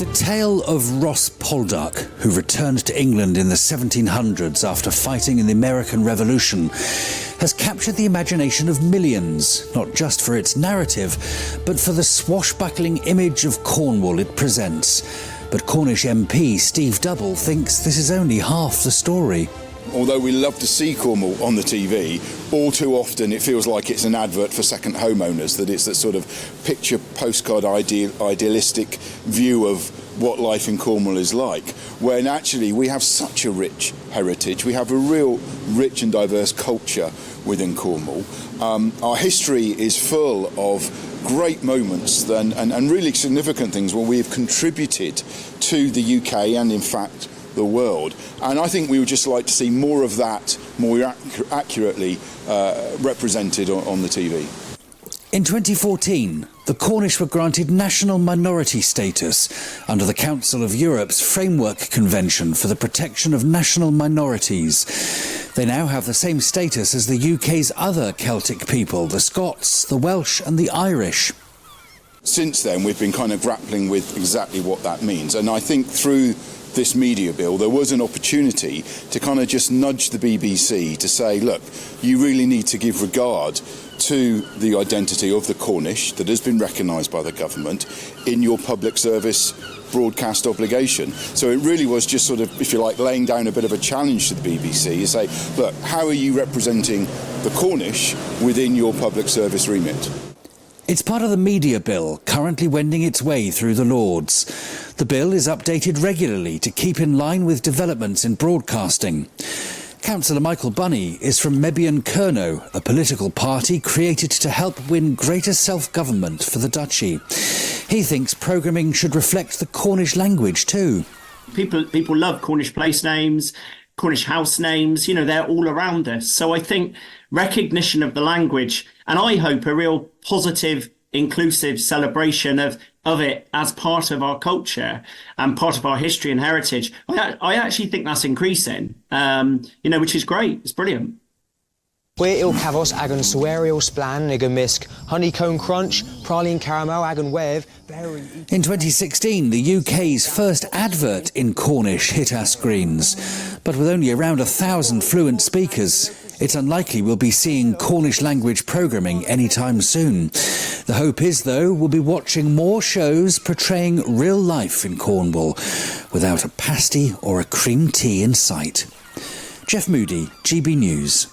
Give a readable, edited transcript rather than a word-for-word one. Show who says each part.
Speaker 1: The tale of Ross Poldark, who returned to England in the 1700s after fighting in the American Revolution, has captured the imagination of millions, not just for its narrative, but for the swashbuckling image of Cornwall it presents. But Cornish MP Steve Double thinks this is only half the story.
Speaker 2: Although we love to see Cornwall on the TV, all too often it feels like it's an advert for second homeowners, that it's that sort of picture postcard idealistic view of what life in Cornwall is like, when actually we have such a rich heritage, we have a real rich and diverse culture within Cornwall. Our history is full of great moments and really significant things where we have contributed to the UK and in fact the world, and I think we would just like to see more of that more accurately represented on the TV.
Speaker 1: In 2014, the Cornish were granted national minority status under the Council of Europe's Framework Convention for the Protection of National Minorities. They now have the same status as the UK's other Celtic people, the Scots, the Welsh and the Irish.
Speaker 2: Since then, we've been kind of grappling with exactly what that means, and I think through this media bill, there was an opportunity to kind of just nudge the BBC to say, look, you really need to give regard to the identity of the Cornish that has been recognised by the government in your public service broadcast obligation. So it really was just sort of, if you like, laying down a bit of a challenge to the BBC to say, look, how are you representing the Cornish within your public service remit?
Speaker 1: It's part of the media bill, currently wending its way through the Lords. The bill is updated regularly to keep in line with developments in broadcasting. Councillor Michael Bunny is from Mebion Kerno, a political party created to help win greater self-government for the Duchy. He thinks programming should reflect the Cornish language too.
Speaker 3: People love Cornish place names, Cornish house names, they're all around us. So I think recognition of the language, and I hope a real positive, inclusive celebration of it as part of our culture and part of our history and heritage. I actually think that's increasing, which is great. It's brilliant.
Speaker 4: We're il cafos ag an sueriol splan ag ymysg honeycomb crunch, praline caramel ag an wef.
Speaker 1: In 2016, the UK's first advert in Cornish hit our screens. But with only around 1,000 fluent speakers, it's unlikely we'll be seeing Cornish language programming anytime soon. The hope is, though, we'll be watching more shows portraying real life in Cornwall without a pasty or a cream tea in sight. Jeff Moody, GB News.